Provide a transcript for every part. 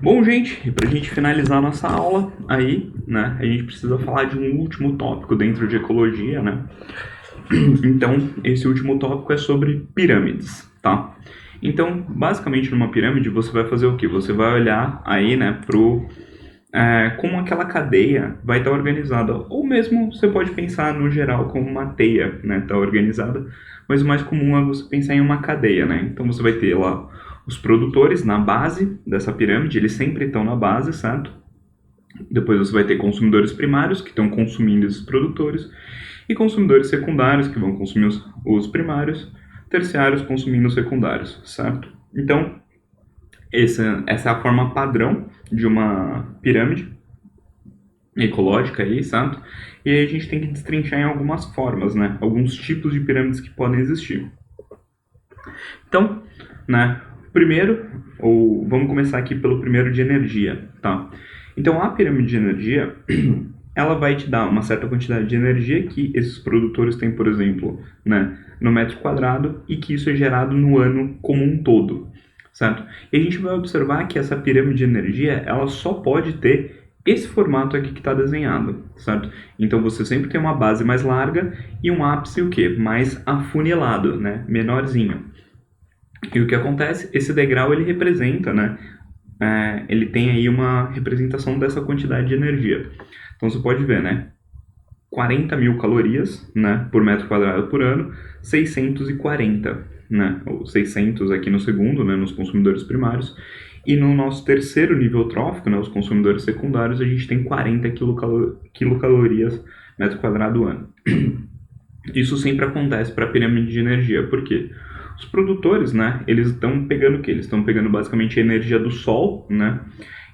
Bom, gente, e para a gente finalizar nossa aula aí, né, a gente precisa falar de um último tópico dentro de ecologia, né? Então, esse último tópico é sobre pirâmides, tá? Então, basicamente, numa pirâmide, você vai fazer o quê? Você vai olhar aí, né, como aquela cadeia vai estar organizada. Ou mesmo você pode pensar, no geral, como uma teia, né, tá organizada. Mas o mais comum é você pensar em uma cadeia, né? Então, você vai ter lá os produtores na base dessa pirâmide, eles sempre estão na base, certo? Depois você vai ter consumidores primários, que estão consumindo esses produtores, e consumidores secundários, que vão consumir os primários, terciários consumindo os secundários, certo? Então, essa é a forma padrão de uma pirâmide ecológica aí, certo? E aí a gente tem que destrinchar em algumas formas, né? Alguns tipos de pirâmides que podem existir. Então, né, primeiro, ou vamos começar aqui pelo primeiro de energia, tá? Então, a pirâmide de energia, ela vai te dar uma certa quantidade de energia que esses produtores têm, por exemplo, né, no metro quadrado, e que isso é gerado no ano como um todo, certo? E a gente vai observar que essa pirâmide de energia, ela só pode ter esse formato aqui que está desenhado, certo? Então você sempre tem uma base mais larga e um ápice o quê? Mais afunilado, né? Menorzinho. E o que acontece? Esse degrau ele representa, né? Ele tem aí uma representação dessa quantidade de energia. Então você pode ver, né? 40 mil calorias, né, por metro quadrado por ano, 640, né, ou 600 aqui no segundo, né, nos consumidores primários, e no nosso terceiro nível trófico, né, os consumidores secundários, a gente tem 40 quilocalorias metro quadrado ano. Isso sempre acontece para a pirâmide de energia, por quê? Os produtores, né, eles estão pegando o quê? Eles estão pegando basicamente a energia do sol, né,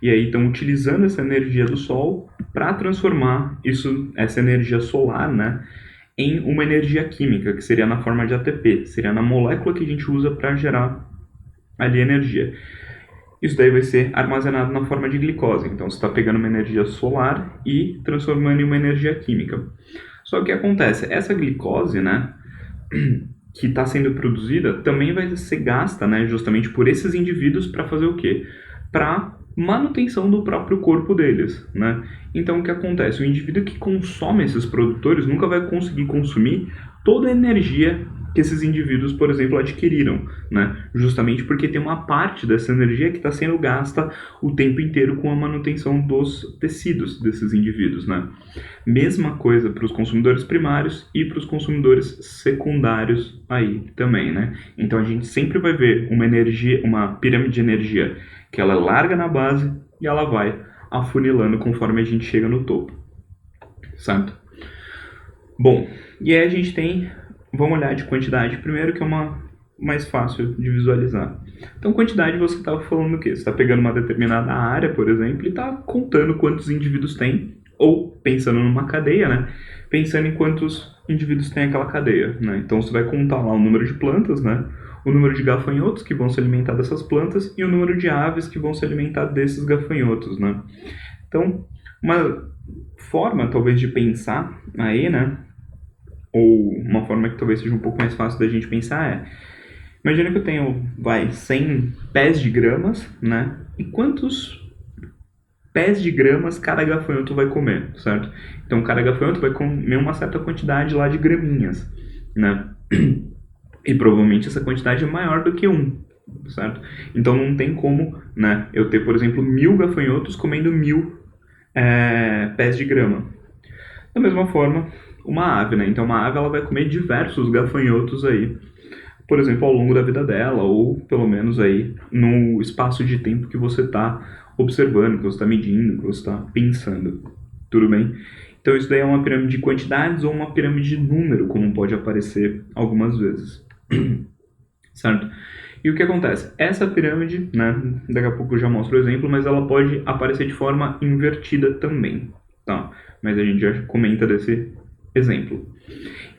e aí estão utilizando essa energia do sol para transformar essa energia solar, né, em uma energia química, que seria na forma de ATP, seria na molécula que a gente usa para gerar ali energia. Isso daí vai ser armazenado na forma de glicose, então você está pegando uma energia solar e transformando em uma energia química. Só que o que acontece? Essa glicose, né, que está sendo produzida também vai ser gasta, né, justamente por esses indivíduos para fazer o quê? Para manutenção do próprio corpo deles, né? Então o que acontece? O indivíduo que consome esses produtores nunca vai conseguir consumir toda a energia que esses indivíduos, por exemplo, adquiriram, né? Justamente porque tem uma parte dessa energia que está sendo gasta o tempo inteiro com a manutenção dos tecidos desses indivíduos, né? Mesma coisa para os consumidores primários e para os consumidores secundários aí também, né? Então a gente sempre vai ver uma pirâmide de energia que ela larga na base e ela vai afunilando conforme a gente chega no topo, certo? Bom, e aí a gente tem, vamos olhar de quantidade primeiro, que é uma mais fácil de visualizar. Então, quantidade, você está falando o quê? Você está pegando uma determinada área, por exemplo, e está contando quantos indivíduos tem, ou pensando numa cadeia, né? Pensando em quantos indivíduos tem aquela cadeia, né? Então, você vai contar lá o número de plantas, né? O número de gafanhotos que vão se alimentar dessas plantas e o número de aves que vão se alimentar desses gafanhotos, né? Então, uma forma, talvez, de pensar aí, né? Ou uma forma que talvez seja um pouco mais fácil da gente pensar imagina que eu tenho, 100 pés de gramas, né? E quantos pés de gramas cada gafanhoto vai comer, certo? Então, cada gafanhoto vai comer uma certa quantidade lá de graminhas, né? E provavelmente essa quantidade é maior do que um, certo? Então, não tem como, né, eu ter, por exemplo, 1000 gafanhotos comendo 1000 pés de grama. Da mesma forma, uma ave, né? Então, uma ave ela vai comer diversos gafanhotos aí, por exemplo, ao longo da vida dela, ou pelo menos aí no espaço de tempo que você está observando, que você está medindo, que você está pensando. Tudo bem? Então isso daí é uma pirâmide de quantidades ou uma pirâmide de número, como pode aparecer algumas vezes. Certo? E o que acontece? Essa pirâmide, né, daqui a pouco eu já mostro o exemplo, mas ela pode aparecer de forma invertida também, tá? Mas a gente já comenta desse exemplo.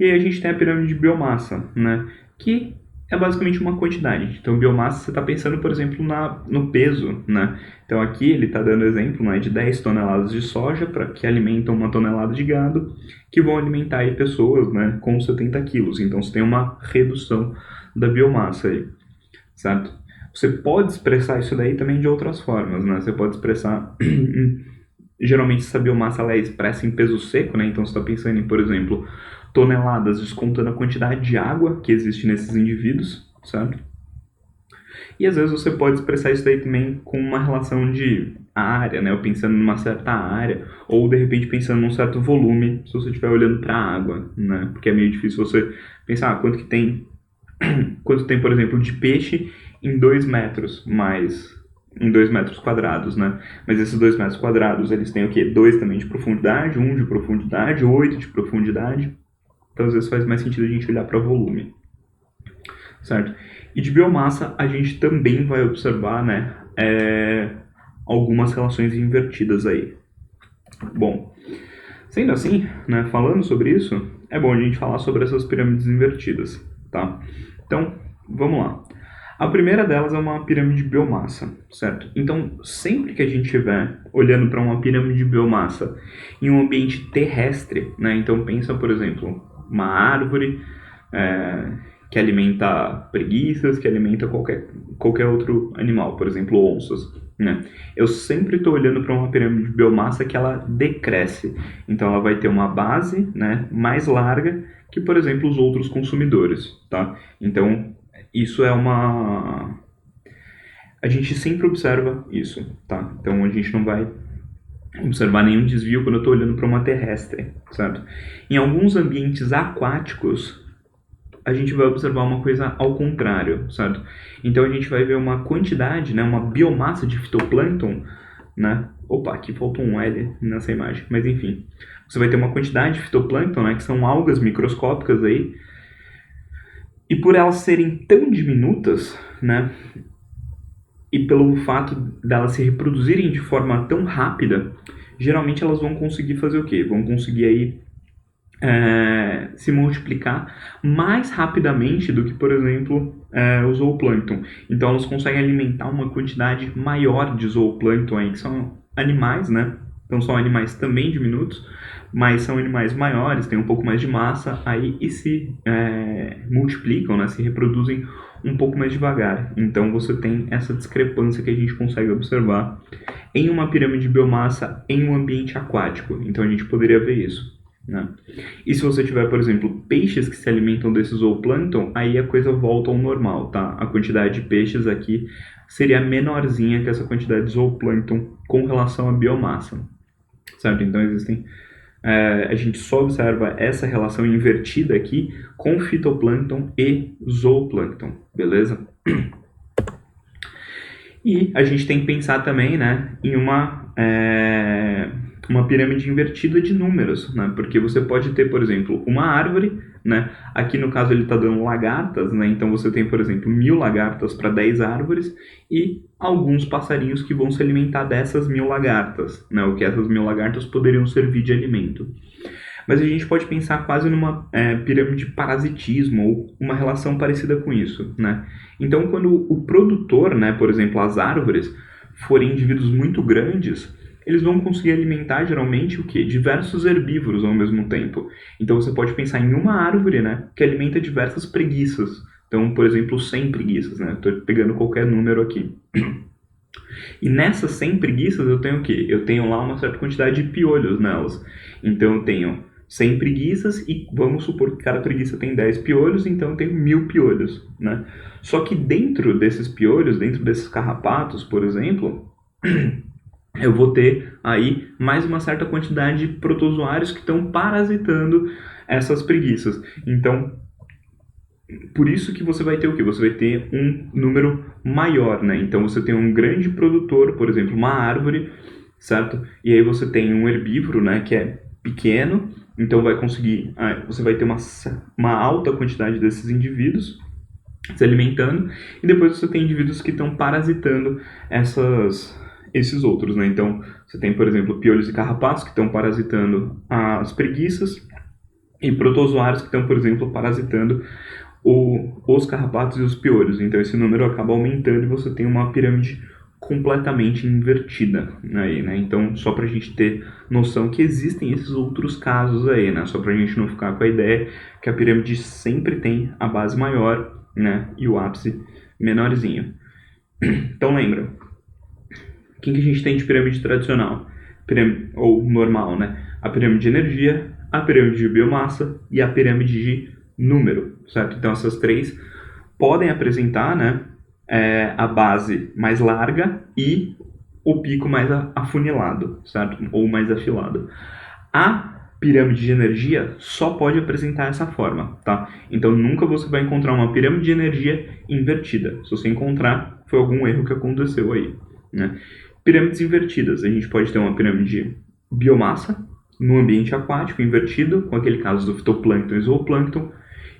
E aí a gente tem a pirâmide de biomassa, né, que é basicamente uma quantidade. Então, biomassa, você está pensando, por exemplo, no peso, né? Então, aqui ele está dando exemplo, né, de 10 toneladas de soja que alimentam 1 tonelada de gado, que vão alimentar aí pessoas, né, com 70 quilos. Então, você tem uma redução da biomassa aí, certo? Você pode expressar isso daí também de outras formas, né? Você pode expressar... Geralmente essa biomassa ela é expressa em peso seco, né? Então você está pensando em, por exemplo, toneladas, descontando a quantidade de água que existe nesses indivíduos, certo? E às vezes você pode expressar isso daí também com uma relação de área, né? Ou pensando numa certa área, ou de repente pensando num certo volume, se você estiver olhando para a água, né? Porque é meio difícil você pensar quanto tem, por exemplo, de peixe em 2 metros, mas em 2 metros quadrados, né? Mas esses 2 metros quadrados, eles têm o quê? 2 também de profundidade, 1 de profundidade, 8 de profundidade. Então, às vezes faz mais sentido a gente olhar para volume, certo? E de biomassa, a gente também vai observar, né, algumas relações invertidas aí. Bom, sendo assim, né, falando sobre isso, é bom a gente falar sobre essas pirâmides invertidas, tá? Então, vamos lá. A primeira delas é uma pirâmide de biomassa, certo? Então, sempre que a gente estiver olhando para uma pirâmide de biomassa em um ambiente terrestre, né? Então, pensa, por exemplo, uma árvore que alimenta preguiças, que alimenta qualquer outro animal, por exemplo, onças, né? Eu sempre estou olhando para uma pirâmide de biomassa que ela decresce. Então, ela vai ter uma base, né, mais larga que, por exemplo, os outros consumidores, tá? Então, isso é uma... A gente sempre observa isso, tá? Então a gente não vai observar nenhum desvio quando eu estou olhando para uma terrestre, certo? Em alguns ambientes aquáticos, a gente vai observar uma coisa ao contrário, certo? Então a gente vai ver uma quantidade, né, uma biomassa de fitoplâncton, né? Opa, aqui faltou um L nessa imagem, mas enfim. Você vai ter uma quantidade de fitoplâncton, né, que são algas microscópicas aí, e por elas serem tão diminutas, né, e pelo fato delas se reproduzirem de forma tão rápida, geralmente elas vão conseguir fazer o quê? Vão conseguir aí se multiplicar mais rapidamente do que, por exemplo, o zooplâncton. Então elas conseguem alimentar uma quantidade maior de zooplâncton aí, que são animais, né? Então são animais também diminutos, mas são animais maiores, têm um pouco mais de massa aí e se multiplicam, né? Se reproduzem um pouco mais devagar. Então você tem essa discrepância que a gente consegue observar em uma pirâmide de biomassa em um ambiente aquático. Então a gente poderia ver isso, né? E se você tiver, por exemplo, peixes que se alimentam desse zooplâncton, aí a coisa volta ao normal, tá? A quantidade de peixes aqui seria menorzinha que essa quantidade de zooplâncton com relação à biomassa, certo? Então existem... a gente só observa essa relação invertida aqui com fitoplâncton e zooplâncton, beleza? E a gente tem que pensar também, né, em uma pirâmide invertida de números, né? Porque você pode ter, por exemplo, uma árvore, né? Aqui no caso ele está dando lagartas, né? Então você tem, por exemplo, 1000 lagartas para 10 árvores e alguns passarinhos que vão se alimentar dessas 1000 lagartas, né? O que essas 1000 lagartas poderiam servir de alimento. Mas a gente pode pensar quase numa pirâmide de parasitismo ou uma relação parecida com isso, né? Então, quando o produtor, né, por exemplo, as árvores, forem indivíduos muito grandes, eles vão conseguir alimentar geralmente o quê? Diversos herbívoros ao mesmo tempo. Então você pode pensar em uma árvore, né, que alimenta diversas preguiças. Então, por exemplo, 100 preguiças, né? Estou pegando qualquer número aqui. E nessas 100 preguiças eu tenho o quê? Eu tenho lá uma certa quantidade de piolhos nelas. Então eu tenho 100 preguiças e vamos supor que cada preguiça tem 10 piolhos, então eu tenho 1000 piolhos, né? Só que dentro desses piolhos, dentro desses carrapatos, por exemplo, eu vou ter aí mais uma certa quantidade de protozoários que estão parasitando essas preguiças. Então, por isso que você vai ter o quê? Você vai ter um número maior, né? Então você tem um grande produtor, por exemplo, uma árvore, certo? E aí você tem um herbívoro, né, que é pequeno, então você vai ter uma alta quantidade desses indivíduos se alimentando, e depois você tem indivíduos que estão parasitando esses outros, né? Então, você tem, por exemplo, piolhos e carrapatos que estão parasitando as preguiças e protozoários que estão, por exemplo, parasitando os carrapatos e os piolhos. Então, esse número acaba aumentando e você tem uma pirâmide completamente invertida aí, né? Então, só para a gente ter noção que existem esses outros casos aí, né? Só para a gente não ficar com a ideia que a pirâmide sempre tem a base maior, né? E o ápice menorzinho. Então lembra, o que a gente tem de pirâmide tradicional? Ou normal, né? A pirâmide de energia, a pirâmide de biomassa e a pirâmide de número, certo? Então essas três podem apresentar, né, a base mais larga e o pico mais afunilado, certo? Ou mais afilado. A pirâmide de energia só pode apresentar essa forma, tá? Então nunca você vai encontrar uma pirâmide de energia invertida. Se você encontrar, foi algum erro que aconteceu aí, né? Pirâmides invertidas. A gente pode ter uma pirâmide de biomassa no ambiente aquático invertido, com aquele caso do fitoplâncton e zooplâncton,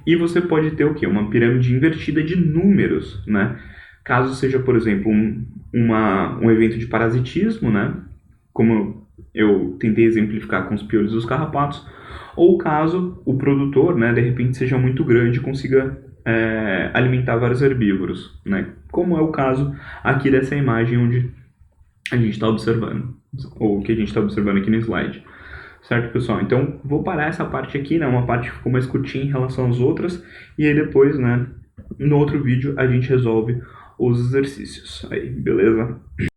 e você pode ter o quê? Uma pirâmide invertida de números, né? Caso seja, por exemplo, um evento de parasitismo, né? Como eu tentei exemplificar com os piolhos dos carrapatos, ou caso o produtor, né, de repente seja muito grande e consiga alimentar vários herbívoros, né? Como é o caso aqui dessa imagem onde a gente está observando, ou que a gente está observando aqui no slide. Certo, pessoal? Então, vou parar essa parte aqui, né? Uma parte que ficou mais curtinha em relação às outras. E aí depois, né? No outro vídeo, a gente resolve os exercícios. Aí, beleza?